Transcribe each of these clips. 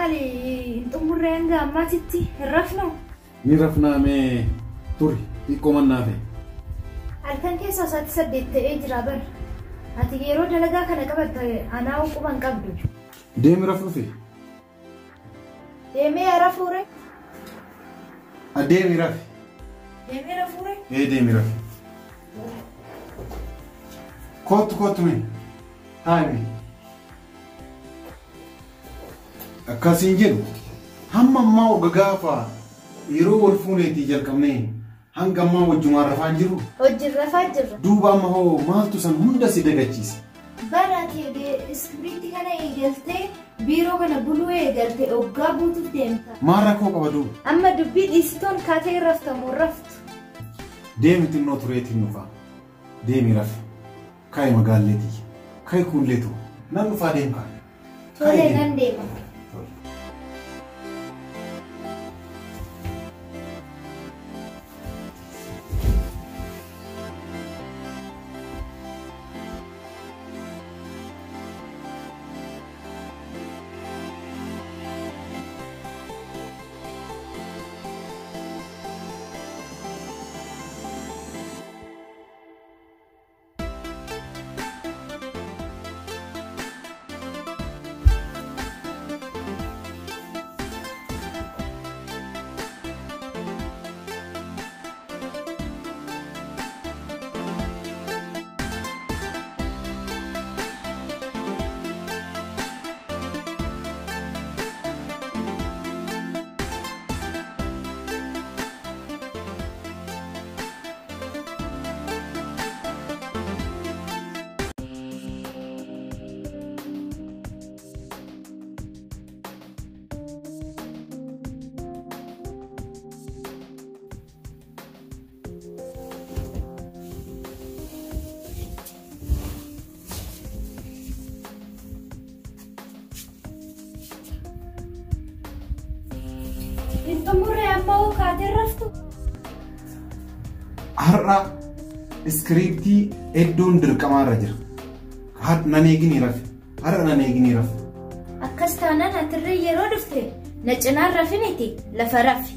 مالي انتم مرينغا ما تتي رفنا مين رفنا مي توري يكون النافع halkan keessa saati 8 ta'ee jira bar ati yeroo dalagaa kana qabatte anaa quban qabdu deemi rafuufi deemi rafuure deemi rafi deemi rafi kootu min haami akkasiin jedhu hamma ammaa oga gaafa yeroo wal fuuneetii jalqabnee hanga ammaa wajjumaan rafaan jiru wajjin rafaa jirra duuba amma hoo maaltu san hunda si dagachiisa baraati iskiriiptii kana eegaltee biiroo kana buluu eegaltee oggaa buutuuf deemta maal rakkoo qaba duuba amma dubbii dhiisitoon kaatee raftamu raftu deemi xinnoo tureetiin dhufaa deemi rafi kaayi magaalleetii kaayi kuulleetu nan dhufaa deemkaa tole nan deema Murre amma o kaatee raftu har'a iskiriiptii eddoon dirqamaarra jira har'a nan eegini rafi akkas taanaan atirree yeroo dhufte na cinaan rafiniti lafa rafi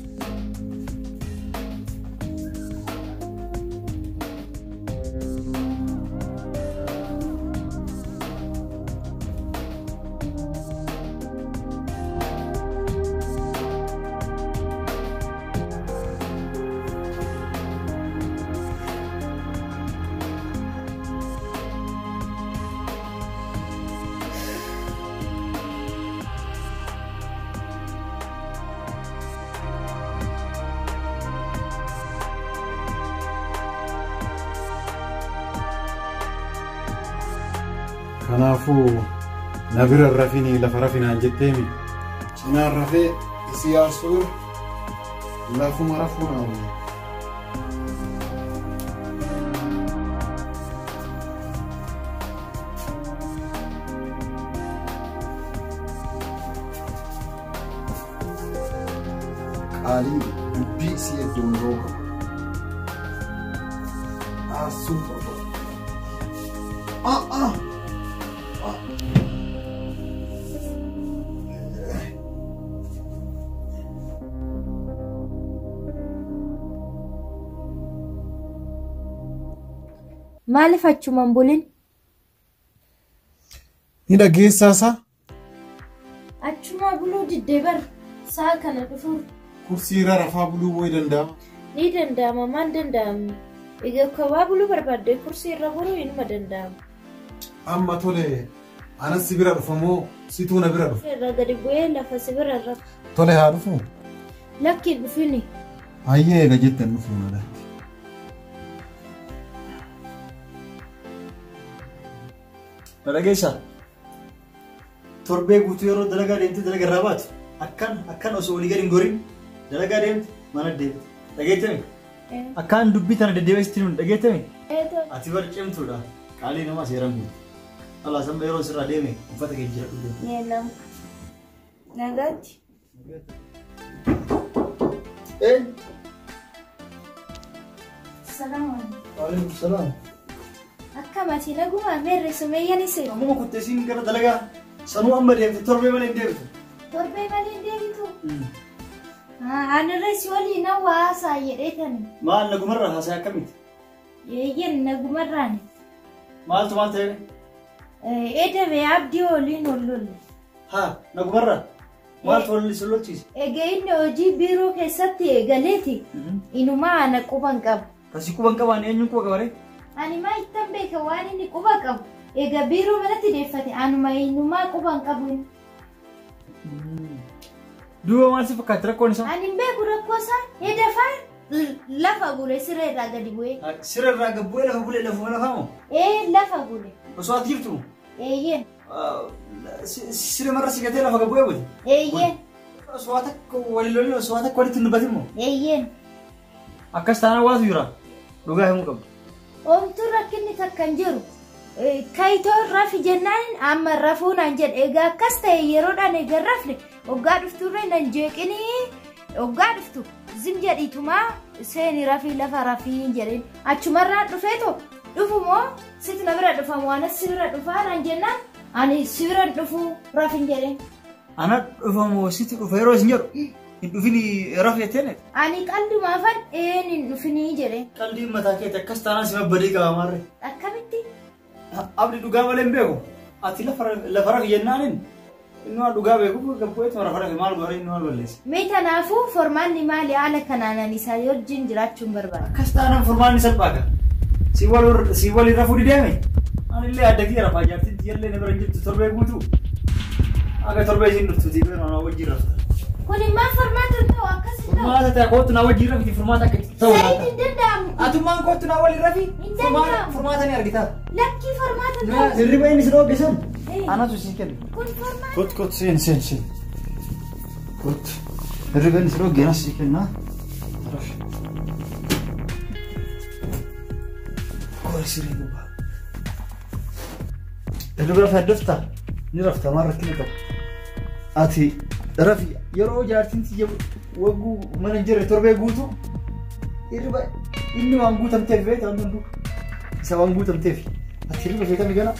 kanaafuu nabira rafini lafa rafinaan jetteemi cinaan rafee isi yaarsuu lafuma rafuun awwee qaalii dubbii si eddoon yeroo qabu aasuun qaba maaliif achumaan bulin ni dhageessaasa achumaa buluu diddee bar saa kana dhufuun kursiirra rafaa buluu way danda'ama ni danda'ama maan danda'amne egaa kabaa buluu barbaadde kursiirra buluu inuma danda'ama amma tole anas si bira dhufamoo situu na bira dhufa irra gadi bu'ee lafa si bira rafa tole haa dhufu lakki dhufini hayyee eega jettan dhufu nada Nalageessa torbee guutuu yeroo dalagaa deemte dalaga irraa baatu akkan osoo olii gadi hin gorin dalagaa deemte mana deemte dhageettame akkaan dubbii tana deddeebisti nuun dhageettame ati bar cimtuudha qaalii namaa seeran guutu Allah samba yeroo sirraa deeme uffata kee jira dhugee neenam nagaatti salaam alaikum salaam akkamati naguma merre sumeeyyan ise amma kutte siin gara dalagaa sanuu amma deemte torbee malee hin deemtu Torbee malee deebitu. Ani reessi waliin hawaasaa jedheetani. Maal nagumarraa haasaa akkamitti? Yeeyyen nagumarraani. Maaltu maal ta'e? Edabee abdii waliin ollolle. Haa nagumarraa? Maaltu waliin sollochiise? Egaa inni hojii biiroo keessatti eegaleeti. Inumaa ana quban qaba. Kasi quban qabaan eenyuun quba qabaree? Ani maa ittan beeka waan inni quba qabu. Egaa biiroo manatti deeffate anuma inumaa quban qabu. Duuba maal si fakkaatti rakkoon isaa? Ani beeku rakkoo isaa edafaa lafa gule siree irraa gadi bu'ee. Siree irraa gadi bu'ee lafa bulee lafuma lafaa moo? Lafa gule. Osoo ati jirtu? Eeyyeen. Siree marra si gatee lafa gadi bu'ee buti? Eeyyeen. Osoo akka waliin osoo akka walitti hin dubbatin moo? Eeyyeen. Akkas taanaan waatu jira. Dhugaa himuu qabdu. Oomtuu rakkinni takka hin jiru. Kayitoo rafi jennaan amma rafuunaan jedhe egaa akkas ta'e yeroodhaan egaa rafne oggaa dhufturre nan jeeqinii oggaa dhuftu zim jedhiitumaa seeni rafii lafa rafii jedheen achumarraan dhufeeto dhufumoo sit na bira dhufamu anas si bira dhufaa naan jennaan ani si bira dhufu rafin jedheen. Ana dhufamoo sitti dhufa yeroo isin jedhu hin dhufini rafeeteen? Ani qaldumaafan hin dhufinii jedheen. Qaldiin mataa keetti akkas taanaan si mabbadii qaba maarree. Akkamitti? Abdi dhugaa malee hin beeku. Ati lafa rafi jennaaniin inni dhugaa beeku gabbu'eetu lafa rafi maal godhee inni maal balleessa. Mee kanaafuu formaanni maali haala kanaan isaa wajjin jiraachuun barbaada. Akkas taanaan formaanni salphaadha. Si waliin rafuu dideeme. Anillee adda kiyya rafaa jaartii jallee na bira hin jirtu torbee guutuu. Akka torbee isin dhuftuutii bira na wajjin rafta. Kun immoo formaata ta'u akkas ta'u. Formaata ta'e kootu na wajjin rafti formaata akka ta'u. Saayit hin danda'amu. Atummaan kootu na waliin rafi. Hin danda'amu. Formaata ni argita. Lakkii formaata ta'u. Hirriba inni si dhoogesan. Anatu si kenna. Kun formaata. Kot seen. Kot. Hirriba inni si dhoogeen as si kenna. Koori siree gubbaa. Hirriba rafaa daftaa. Ni raftaa maal rakkina qabu. Ati rafi yeroo jaartiin si wagguu mana hin jirre torbee guutuu hirriba inni waan guutamteef beektaa waan danduu isa waan guutamteef ati hirriba feetame gana.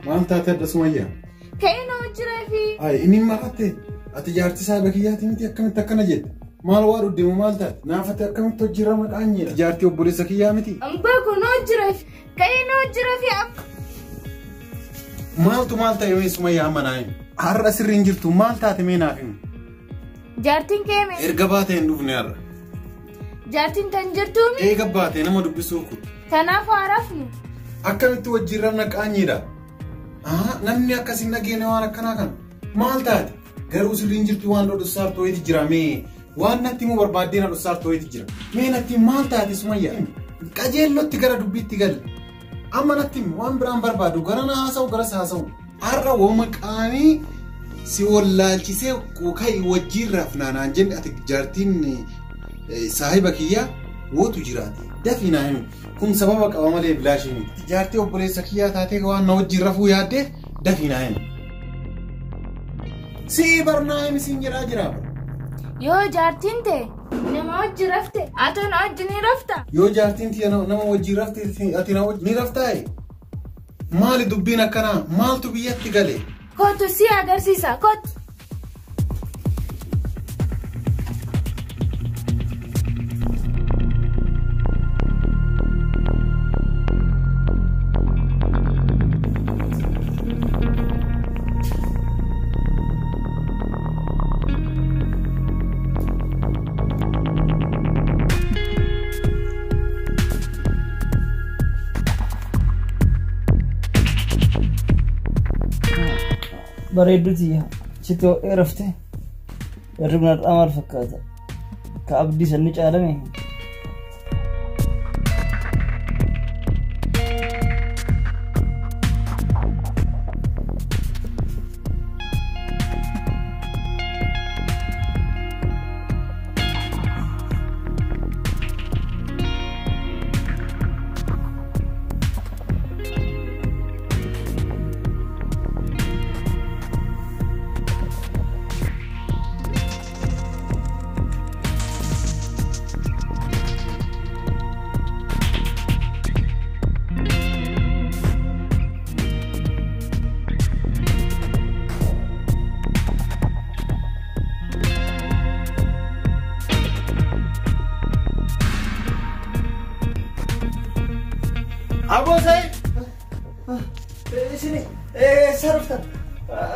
Maal taatee adda sumayyaa? Ka'inoo jireefi. Inni maratte ati jaartii saaba kiyyaati miti akkamitti akkana jette? Maal waa dhuddeemu maal taate? Naafate akkamitti hojjirra maqaanyeedha? Jaartii obboleessa kiyyaa miti? Beeku noo jireefi. Ka'inoo jireefi akka. Maaltu maal ta'e mee sumayyaa amma naa himi? Har'a sirriin jirtu maal taate mee naaf himi? Jaartiin keeme. Erga baatee hin dhufne har'a. Jaartiin tan jirtuumi? Eega baatee nama dubbisuu kun. Kanaaf haarafnu. Akkamitti wajjirra maqaanyeedha? Namni akkasiin dhageenya waan akkanaa kana maal taate? garuu sirriin jirtu waan dhudhusaaf too'eeti jira mee waan natti immoo barbaadeen dhudhusaaf too'eeti jira mee natti maal taate Sumayyaa qajeellotti gara dubbiitti gal amma natti waan biraan barbaadu gara na haasa'u gara haasa'u har'a wooma qaamii si wallaalchisee kai wajjiin rafnaanaan jenne ati jaartiin saahiba kiyyaa wootu jiraate dafinaa himi kun sababa qaba malee bilaashii miti jaartii obboleessa kiyyaa taatee waan na wajjiin rafuu yaaddeef dafinaa himi si barnaa himi siin jedhaa jiraaba yoo jaartiin ta'e nama wajji rafte ati na wajji ni rafta yoo jaartiin ta'e nama wajji rafte ati na wajji ni raftaa maali dubbiin akkanaa maaltu biyyatti gale kootu si agarsiisa kootu bareedduti chitoo rafte ribna amal fakkaata ka abdii sanni caalame Abo Said sini sarfta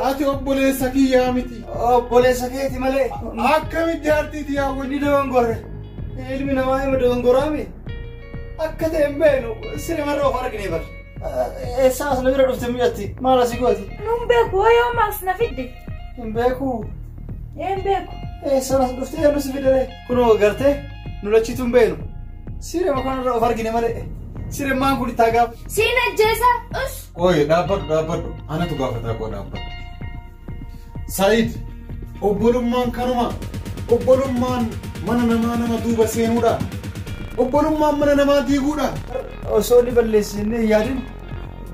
ati obboleessa kiyyaa miti obboleessa keeti malee akkamitti jaartiiti yaa wani dogongorre ilmi namaa hima dogongorame akka ta'e hin beenu sini marra of argine bar eessaas na bira dhufte mi'atti maal asii gooti nun beeku yoo maas na fidde hin beeku hin beeku eessaas dhuftee nus fidere kunoo gartee nu lachitu hin beenu sini makanarra of argine malee sire maan kun tagaab siin ajjeesa us oye dhaabbadhu anatu gaafata koo dhaabbadhu Said obbolummaan kanuma obbolummaan mana namaa nama duuba seenuudha obbolummaan mana namaa diiguudha osoo ni balleessine yaadin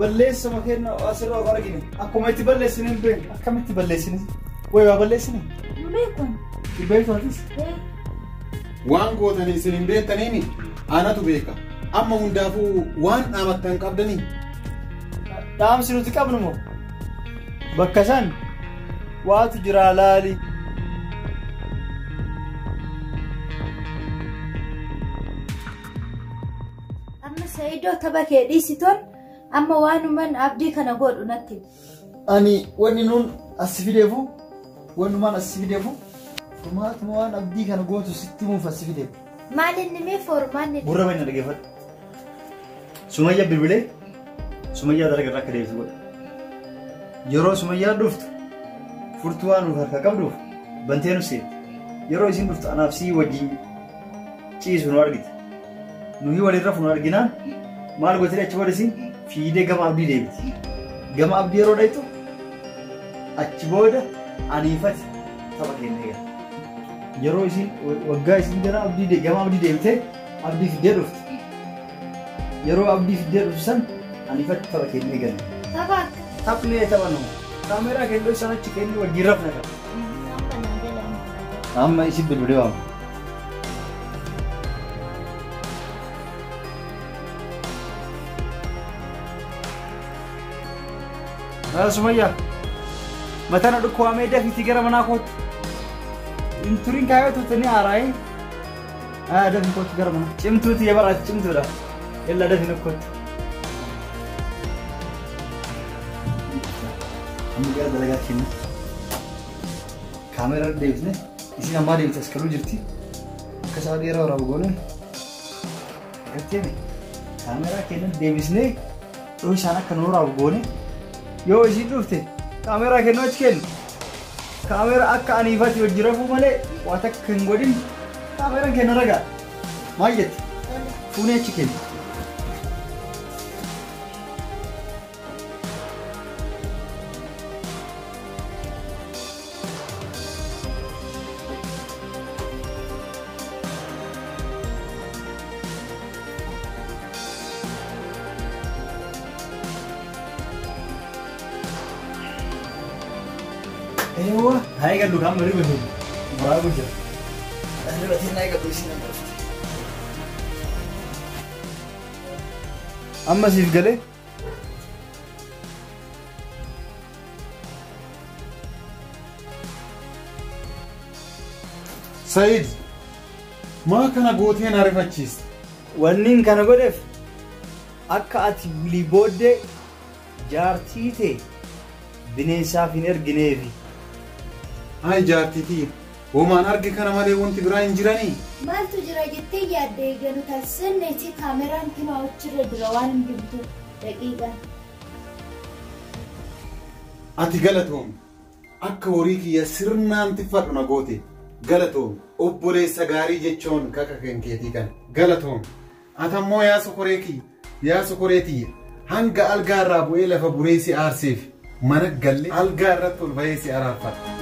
balleessa makenna asirra of argine akkuma itti balleessine hin beekne akkamitti balleessine way waa balleessine beekun beekwatis waan gootanii isin hin beektaniini anatu beeka amma hundaafuu waan dhaamattan qabdanii dhaamsi nuti qabnu moo bakka san waatu jira laali amma Saidoo tapha kee dhiisitoon amma waanuman abdii kana godhu natti ani wanni nun as fideefu wanumaan as fideefu fumaatuma waan abdii kana gootu sitti muuf as fideefu maalinni mee formaanni burra bani dhaggeeffadhu Sumayyaa bilbilee Sumayyaa dalagaa akka deebisu godha yeroo Sumayyaa dhuftu furtuu waan nuuf harka qabduuf bantee nu seeti yeroo isin dhuftu anaaf sii wajjin ciisu nu argite nuyi waliin rafu nu arginaan maal gootee achi booda isin fiidee gama abdii deebiti gama abdii yeroo dhaytu achi booda aniifati tapha kennee gara yeroo isin waggaa isin gara abdii gama abdii deebitee abdii fiddee dhuftu yeroo abdii fiddee dhuftu san aniifati tapha kennee gara taphni tapha nu kaameraa kennuu isaan achi kennuu wajjin rafna qaba amma isin bilbilee waamu Sumayyaa matana dhukkuwamee dafiitii gara manaa kootu inturiin kaayoo tuutanii haaraa'ee dafii kootu gara manaa cimtuuti yabaraati cimtuudha illa dafii nukkootu amma gara dalagaa kenna kaameraa deebisne isin ammaa deemte as kaluu jirti akka isaa dheeraa waraabu goone garteeme kaameraa kenna deebisne dhoo isaan akka nu waraabu goone yoo isin dhufte kaameraa kennuu achi kennu kaamera akka aniifati wajji rafuu malee waan akka hin godhin kaameraan kenna ragaa maal jetti fuunee achi kenna. Ewa, hai kan dukam beri betul. Bagus ya. Ada berarti naik ke sini. Amma sif gale. Said, maa kana gootee na rifachiiste. Wannin kana godheef akka ati wilii booddee jaartii ta'e bineensaaf hin ergineefi. Hai jaartii, homaan arge kana malee wanti biraa hin jiranii? Maaltu jira jettee yaadde eeganu taasisanneeti kaameraan kima achirra jira waan hin jirtu daqiiqaan. Ati galatoom akka horii kiyya sirnaan tiffadhu na goote galatoom obboleessa gaarii jechoon kaka kenkeetii kan galatoom ati ammoo yaa sokoree kiyya hanga algaarraa bu'ee lafa buree si aarseef mana galle algaarratti ol bahee si araarfadha.